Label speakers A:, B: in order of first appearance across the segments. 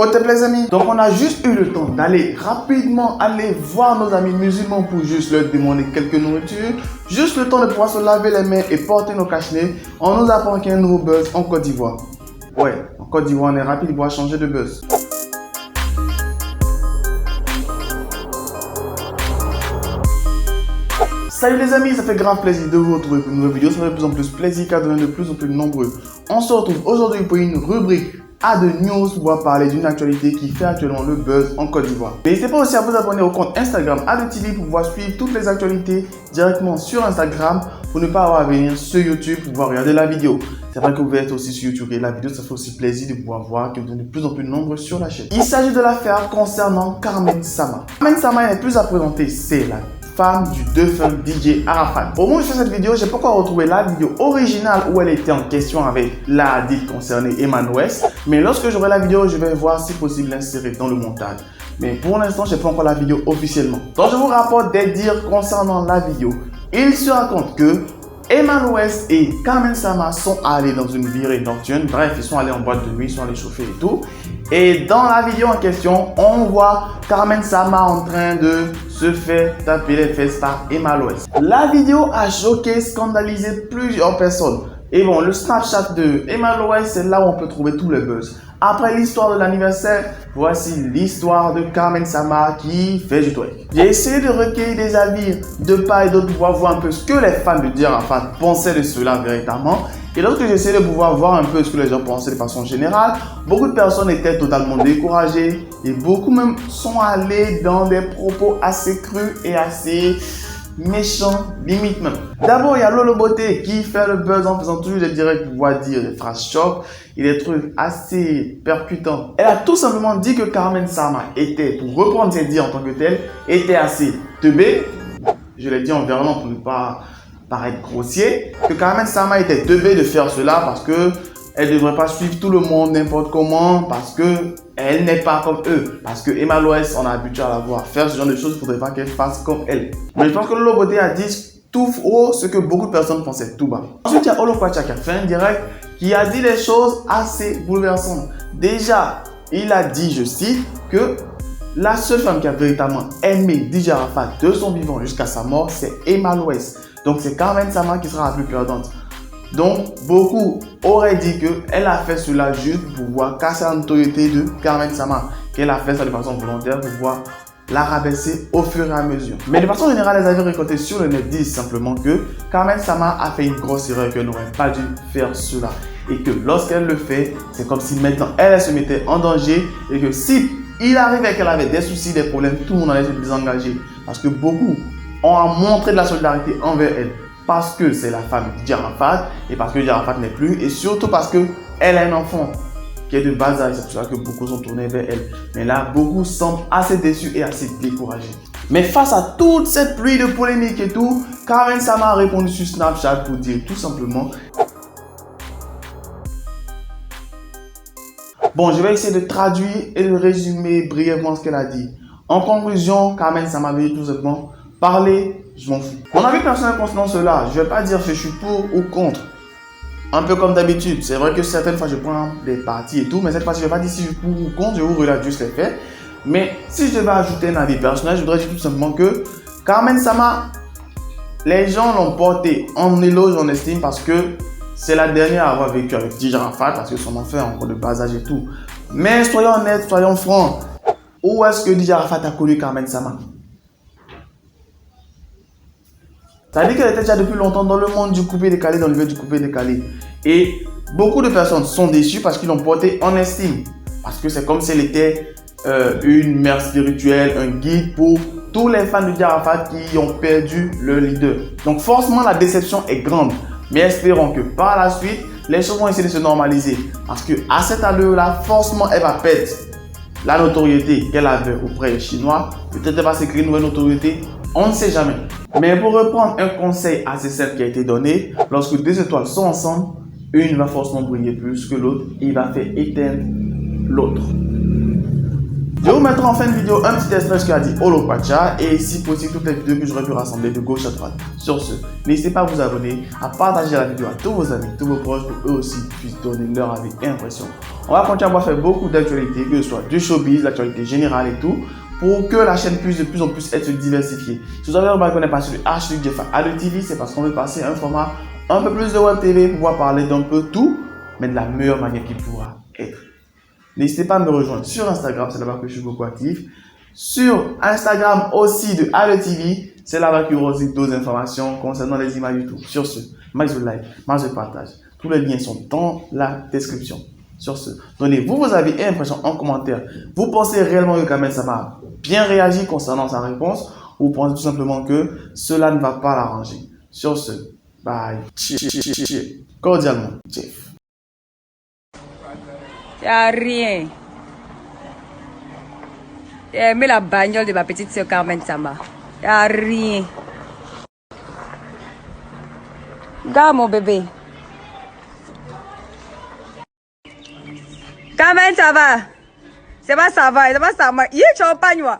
A: Au top les amis, donc on a juste eu le temps d'aller rapidement aller voir nos amis musulmans pour juste leur demander quelques nourritures, juste le temps de pouvoir se laver les mains et porter nos cache-nez. On nous apprend qu'il y a un nouveau buzz en Côte d'Ivoire. Ouais, en Côte d'Ivoire on est rapide pour changer de buzz. Salut les amis, ça fait grave plaisir de vous retrouver pour une nouvelle vidéo. Ça fait de plus en plus plaisir car on est de plus en plus nombreux. On se retrouve aujourd'hui pour une rubrique à de news pour pouvoir parler d'une actualité qui fait actuellement le buzz en Côte d'Ivoire. N'hésitez pas aussi à vous abonner au compte Instagram ADTV pour pouvoir suivre toutes les actualités directement sur Instagram pour ne pas avoir à venir sur YouTube pour pouvoir regarder la vidéo. C'est vrai que vous pouvez être aussi sur YouTube et la vidéo, ça fait aussi plaisir de pouvoir voir que vous êtes de plus en plus nombreux sur la chaîne. Il s'agit de l'affaire concernant Carmen Sama. Carmen Sama n'est plus à présenter, c'est la femme du défunt DJ Arafat. Au moment où je fais cette vidéo, j'ai pas encore retrouvé la vidéo originale où elle était en question avec la dite concernée Emmanuel. Mais lorsque j'aurai la vidéo, je vais voir si possible l'insérer dans le montage. Mais pour l'instant, je n'ai pas encore la vidéo officiellement. Donc je vous rapporte des dires concernant la vidéo. Il se raconte que Emmanuel et Carmen Sama sont allés dans une virée nocturne. Bref, ils sont allés en boîte de nuit, ils sont allés chauffer et tout. Et dans la vidéo en question, on voit Carmen Sama en train de se faire taper les fesses par Emmanuel. La vidéo a choqué, scandalisé plusieurs personnes. Et bon, le Snapchat de Emmanuel, c'est là où on peut trouver tous les buzz. Après l'histoire de l'anniversaire, voici l'histoire de Carmen Sama qui fait du twerk. J'ai essayé de recueillir des avis de part et d'autre pour pouvoir voir un peu ce que les fans de DJ Arafat pensaient de cela véritablement. Et lorsque j'ai essayé de pouvoir voir un peu ce que les gens pensaient de façon générale, beaucoup de personnes étaient totalement découragées et beaucoup même sont allés dans des propos assez crus et assez méchants, limite même. D'abord, il y a Lolo Beauté qui fait le buzz en faisant toujours des directs pour pouvoir dire des phrases chocs et des trucs assez percutants. Elle a tout simplement dit que Carmen Sama était, pour reprendre ses dires en tant que telle, était assez teubée. Je l'ai dit en verlan pour ne pas paraître grossier, que Carmen Sama était teubée de faire cela parce que elle ne devrait pas suivre tout le monde n'importe comment, parce que elle n'est pas comme eux. Parce que Emmanuel, on a habitué à la voir faire ce genre de choses, il ne faudrait pas qu'elle fasse comme elle. Mais je pense que Lolo Beauté a dit tout haut ce que beaucoup de personnes pensaient tout bas. Ensuite, il y a Olo Kwacha qui a fait un direct qui a dit des choses assez bouleversantes. Déjà, il a dit, je cite, que la seule femme qui a véritablement aimé DJ Arafat de son vivant jusqu'à sa mort, c'est Emmanuel. Donc, c'est Carmen Sama qui sera la plus perdante. Donc, beaucoup auraient dit qu'elle a fait cela juste pour pouvoir casser la notoriété de Carmen Sama. Qu'elle a fait ça de façon volontaire pour pouvoir la rabaisser au fur et à mesure. Mais de façon générale, les avis récoltés sur le net disent simplement que Carmen Sama a fait une grosse erreur, qu'elle n'aurait pas dû faire cela. Et que lorsqu'elle le fait, c'est comme si maintenant elle se mettait en danger et que si il arrivait qu'elle avait des soucis, des problèmes, tout le monde allait se désengager. Parce que beaucoup ont montré de la solidarité envers elle. Parce que c'est la femme de DJ Arafat et parce que DJ Arafat n'est plus et surtout parce qu'elle a un enfant qui est de bas âge. C'est pour cela que beaucoup sont tournés vers elle. Mais là, beaucoup semblent assez déçus et assez découragés. Mais face à toute cette pluie de polémiques et tout, Carmen Sama a répondu sur Snapchat pour dire tout simplement: bon, je vais essayer de traduire et de résumer brièvement ce qu'elle a dit. En conclusion, Carmen Sama veut dire tout simplement: parler, je m'en fous. Mon avis personnel concernant cela, je ne vais pas dire que je suis pour ou contre. Un peu comme d'habitude. C'est vrai que certaines fois je prends des partis et tout, mais cette fois-ci je ne vais pas dire si je suis pour ou contre, je vous relate juste les faits. Mais si je devais ajouter un avis personnel, je voudrais dire tout simplement que Carmen Sama, les gens l'ont porté en éloge, en estime, parce que c'est la dernière à avoir vécu avec DJ Arafat, parce que son enfant est encore de bas âge et tout. Mais soyons honnêtes, soyons francs. Où est-ce que DJ Arafat a connu Carmen Sama? Ça dit qu'elle était déjà depuis longtemps dans le monde du coupé décalé, dans le milieu du coupé décalé. Et beaucoup de personnes sont déçues parce qu'ils l'ont porté en estime. Parce que c'est comme si elle était une mère spirituelle, un guide pour tous les fans de DJ Arafat qui ont perdu leur leader. Donc forcément la déception est grande. Mais espérons que par la suite, les choses vont essayer de se normaliser. Parce qu'à cette allure-là, forcément elle va perdre la notoriété qu'elle avait auprès des Chinois. Peut-être elle va se créer une nouvelle notoriété. On ne sait jamais. Mais pour reprendre un conseil assez simple qui a été donné, lorsque deux étoiles sont ensemble, une va forcément briller plus que l'autre et il va faire éteindre l'autre. Je vous mettrai en fin de vidéo un petit extrait qui a dit Holo Pacha et si possible toutes les vidéos que j'aurais pu rassembler de gauche à droite. Sur ce, n'hésitez pas à vous abonner, à partager la vidéo à tous vos amis, tous vos proches pour eux aussi puissent donner leur avis et impression. On va continuer à faire beaucoup d'actualités, que ce soit du showbiz, l'actualité générale et tout, pour que la chaîne puisse de plus en plus être diversifiée. Si vous avez remarqué qu'on est passé du hashtag Jeff à Allo TV, c'est parce qu'on veut passer un format un peu plus de web TV pour pouvoir parler d'un peu tout, mais de la meilleure manière qu'il pourra être. N'hésitez pas à me rejoindre sur Instagram, c'est là-bas que je suis beaucoup actif. Sur Instagram aussi de Allo TV, c'est là-bas qu'il y aura aussi d'autres informations concernant les images du tout. Sur ce, max de like, max de partage. Tous les liens sont dans la description. Sur ce, donnez-vous vos avis et impressions en commentaire. Vous pensez réellement que Kamel Sama a bien réagi concernant sa réponse ou vous pensez tout simplement que cela ne va pas l'arranger? Sur ce, bye. Cordialement, Jeff.
B: Y'a rien. J'ai aimé la bagnole de ma petite soeur Carmen Sama. Y'a rien. Regarde mon bébé. Carmen, ça va? C'est pas ça va, c'est pas ça va. Il est champagne, moi.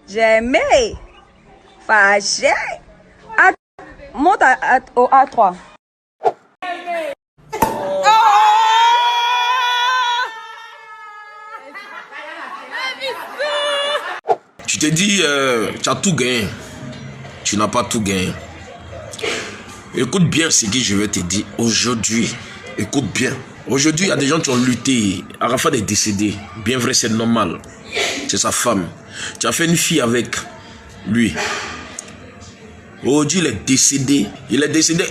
B: J'ai aimé. Fâché. Monte au A3.
C: Tu te dis, tu as tout gagné. Tu n'as pas tout gagné. Écoute bien ce que je vais te dire aujourd'hui. Écoute bien. Aujourd'hui, il y a des gens qui ont lutté. Arafat est décédé. Bien vrai, c'est normal. C'est sa femme. Tu as fait une fille avec lui. Aujourd'hui, il est décédé.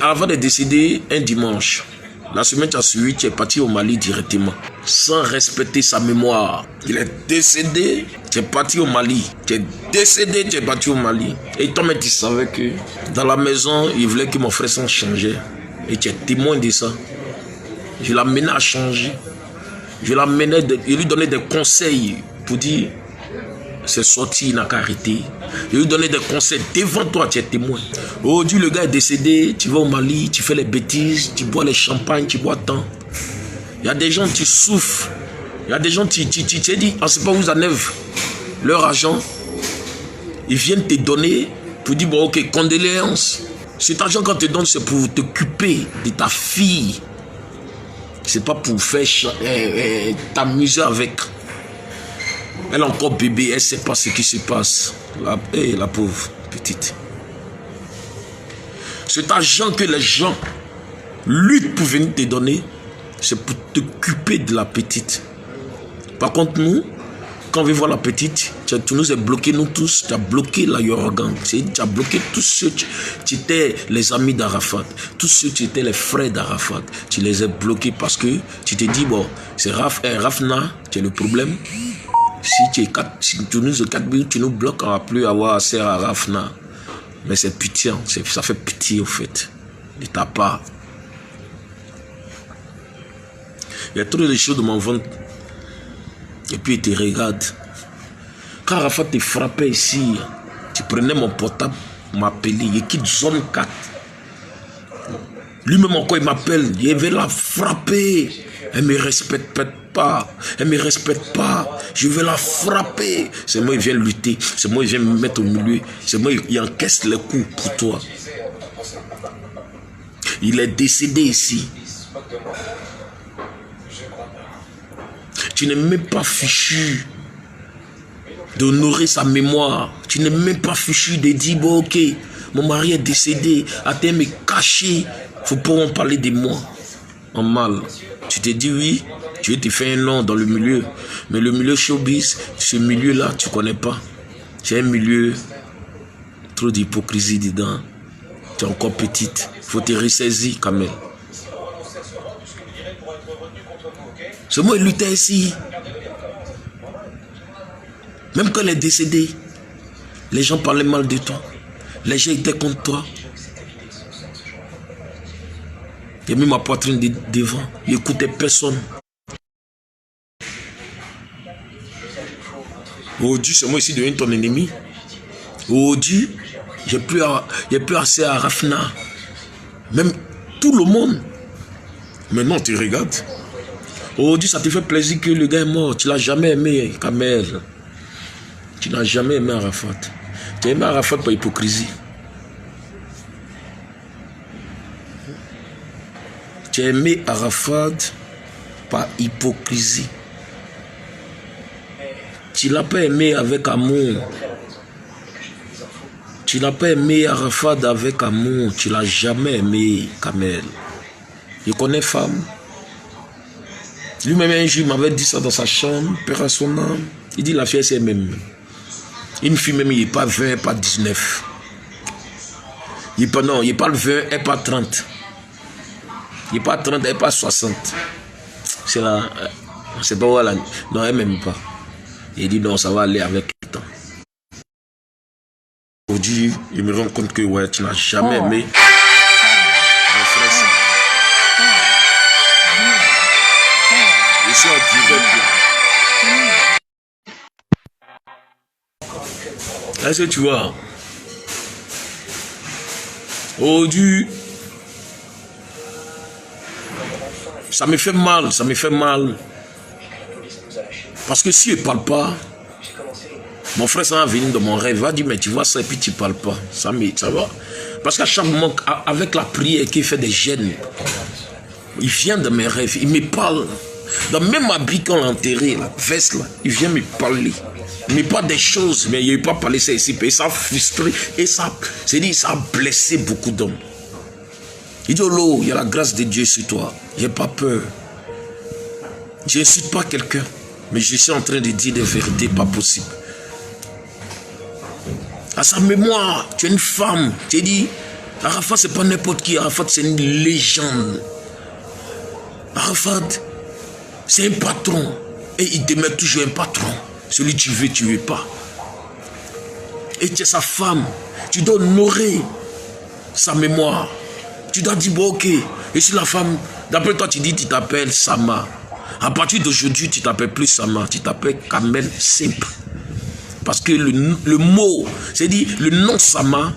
C: Arafat est décédé un dimanche. La semaine qui a suivi, tu es parti au Mali directement, sans respecter sa mémoire. Il est décédé, tu es parti au Mali. Tu es décédé, tu es parti au Mali. Et toi-même, tu savais que dans la maison, il voulait que mon frère s'en changeait. Et tu es témoin de ça. Je l'amenais à changer. Je lui donnais des conseils pour dire, c'est sorti, il n'a qu'à arrêter. Je lui donnais des conseils devant toi, tu es témoin. Aujourd'hui, le gars est décédé, tu vas au Mali, tu fais les bêtises, tu bois les champagnes, tu bois tant. Il y a des gens qui souffrent. Il y a des gens qui t'es dit, on ne sait pas où ils enlèvent leur argent. Ils viennent te donner pour dire, bon, ok, condoléances. Cet argent qu'on te donne, c'est pour t'occuper de ta fille. C'est pas pour faire t'amuser avec. Elle est encore bébé, elle ne sait pas ce qui se passe. La pauvre petite. Cet argent que les gens luttent pour venir te donner, c'est pour t'occuper de la petite. Par contre, nous, quand on veut voir la petite, tu nous as bloqué, nous tous, tu as bloqué la Yoragan. Tu as bloqué tous ceux qui étaient les amis d'Arafat, tous ceux qui étaient les frères d'Arafat. Tu les as bloqués parce que tu t'es dit, bon, c'est Rafna qui est le problème. Si tu nous bloques, on ne va plus avoir accès à Rafna. Mais c'est pitié, ça fait pitié au fait, de ta part. Il y a trop de choses de mon ventre. Et puis il te regarde. Quand Rafat te frappait ici, tu prenais mon portable, m'appelait, il quitte zone 4. Lui-même encore il m'appelle, il veut la frapper. Elle ne me respecte pas. Elle ne me respecte pas. Je vais la frapper. C'est moi qui viens lutter. C'est moi qui viens me mettre au milieu. C'est moi qui encaisse les coups pour toi. Il est décédé ici. Tu n'es même pas fichu d'honorer sa mémoire. Tu n'es même pas fichu de dire, bon ok, mon mari est décédé. Attends, me cacher. Il faut pas en parler de moi. En mal. Tu te dis oui, tu te fais un nom dans le milieu. Mais le milieu showbiz, ce milieu-là, tu ne connais pas. C'est un milieu, trop d'hypocrisie dedans. Tu es encore petite. Il faut te ressaisir quand même. Ce mot, il luttait ici. Même quand elle est décédée, les gens parlaient mal de toi. Les gens étaient contre toi. J'ai mis ma poitrine devant. Il n'écoutait personne. Aujourd'hui, c'est moi ici devenu ton ennemi. Aujourd'hui, j'ai plus accès à Rafna. Même tout le monde. Maintenant, tu regardes. Aujourd'hui, ça te fait plaisir que le gars est mort. Tu l'as jamais aimé, Kamel. Tu n'as jamais aimé Arafat. Tu as aimé Arafat par hypocrisie. Tu as aimé Arafat par hypocrisie. Tu ne l'as pas aimé avec amour. Tu n'as pas aimé Arafat avec amour. Tu ne l'as jamais aimé, Kamel. Je connais femme. Lui-même un jour m'avait dit ça dans sa chambre, père à son âme. Il dit la fille c'est même. Une fille même, il n'est pas 20, pas 19. Il n'est pas, non, il n'est pas le 20, elle n'est pas 30. Il n'est pas 30, elle n'est pas 60. C'est là, c'est pas où elle a... Non, elle m'aime pas. Il dit non, ça va aller avec le temps. Aujourd'hui, il me rend compte que ouais, tu n'as jamais aimé mon frère. Ça. Je suis en direct là. Est-ce que tu vois? Aujourd'hui, ça me fait mal, ça me fait mal. Parce que si je ne parle pas, mon frère ça va venir dans mon rêve, il va dire mais tu vois ça et puis tu ne parles pas. Ça va. Parce qu'à chaque moment, avec la prière qu'il fait des gènes, il vient de mes rêves, il me parle. Dans même habit qu'on l'a enterré, la veste là, il vient me parler. Mais pas des choses, mais il n'a pas parlé ça ici. Et ça a frustré, et ça, c'est-à-dire, ça a blessé beaucoup d'hommes. Il dit, oh, il y a la grâce de Dieu sur toi. J'ai pas peur. Je n'insulte pas quelqu'un, mais je suis en train de dire des vérités pas possibles. À sa mémoire, tu es une femme. Tu as dit, Arafat, c'est pas n'importe qui. Arafat, c'est une légende. Arafat, c'est un patron. Et il demeure toujours un patron. Celui que tu veux pas. Et tu es sa femme. Tu dois honorer sa mémoire. Tu dois dire, bon, ok. Et si la femme, d'après toi, tu dis, tu t'appelles Sama. À partir d'aujourd'hui, tu t'appelles plus Sama. Tu t'appelles Kamel Simple. Parce que le mot, c'est-à-dire le nom Sama,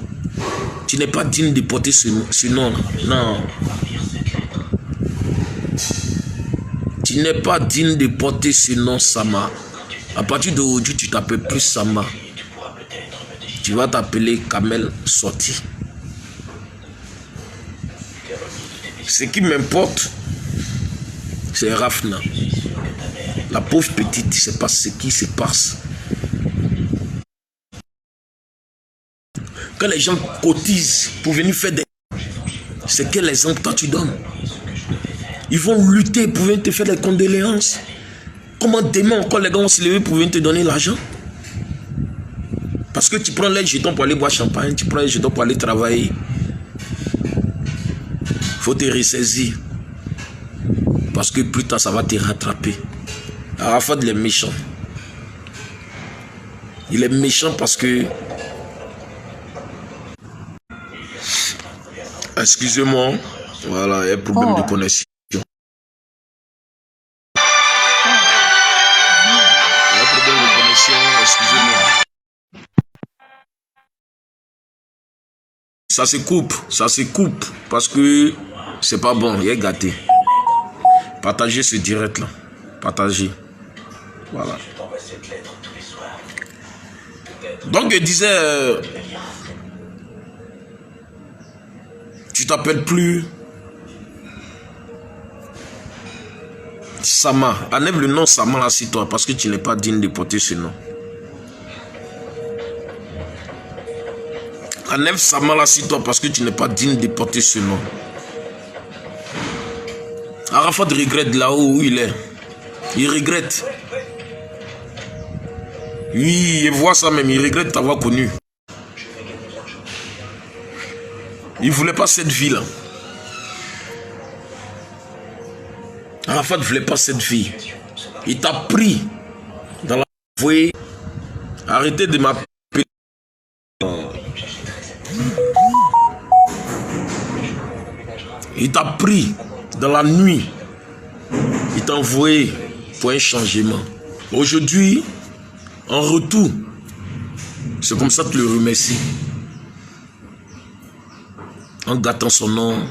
C: tu n'es pas digne de porter ce nom. Non. Tu n'es pas digne de porter ce nom Sama. À partir d'aujourd'hui, tu t'appelles plus Sama. Tu vas t'appeler Kamel Sorti. Ce qui m'importe, c'est Rafna. La pauvre petite, tu ne sais pas ce qui se passe. Quand les gens cotisent pour venir faire des... C'est quel exemple toi tu donnes? Ils vont lutter pour venir te faire des condoléances. Comment demain encore les gars vont se lever pour venir te donner l'argent? Parce que tu prends les jetons pour aller boire champagne, tu prends les jetons pour aller travailler. Il faut te ressaisir. Parce que plus tard ça va te rattraper. Arafat il est méchant. Il est méchant parce que... Excusez-moi. Voilà, il y a un problème de connexion. Ça se coupe, parce que c'est pas bon, il est gâté. Partagez ce direct là, partagez. Voilà. Donc je disais, tu t'appelles plus Sama. Enlève le nom Sama là sur toi, parce que tu n'es pas digne de porter ce nom. Enlève Sama là sur toi parce que tu n'es pas digne de porter ce nom. Arafat regrette là où il est. Il regrette. Oui, il voit ça même. Il regrette t'avoir connu. Il ne voulait pas cette vie là. Arafat ne voulait pas cette vie. Il t'a pris dans la voie. Arrêtez de m'appeler. Il t'a pris dans la nuit. Il t'a envoyé pour un changement. Aujourd'hui, en retour, c'est comme ça que tu le remercies. En gâtant son nom,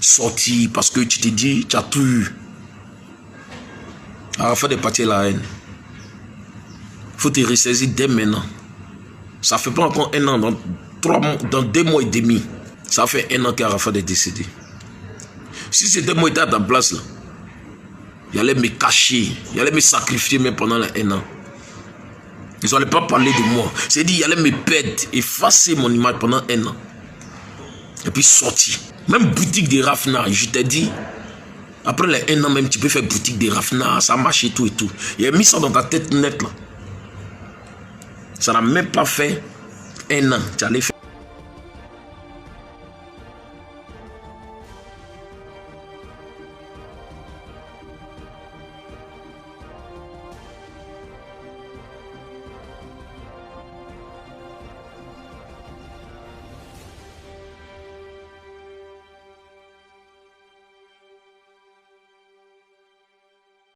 C: sorti parce que tu t'es dit, tu as tout eu. Arafat est parti à la haine. Il faut te ressaisir dès maintenant. Ça fait pas encore un an, dans 2 mois et demi. Ça fait 1 an qu'Arafat est décédé. Si c'était moi qui étais à ta place, là, il allait me cacher, il allait me sacrifier même pendant 1 an. Ils n'allaient pas parler de moi. C'est-à-dire, il allait me perdre, effacer mon image pendant 1 an. Et puis sortir. Même boutique de raffinage, je t'ai dit, après les 1 an même, tu peux faire boutique de raffinage, ça marche et tout et tout. Il a mis ça dans ta tête nette là. Ça n'a même pas fait 1 an. Tu allais faire.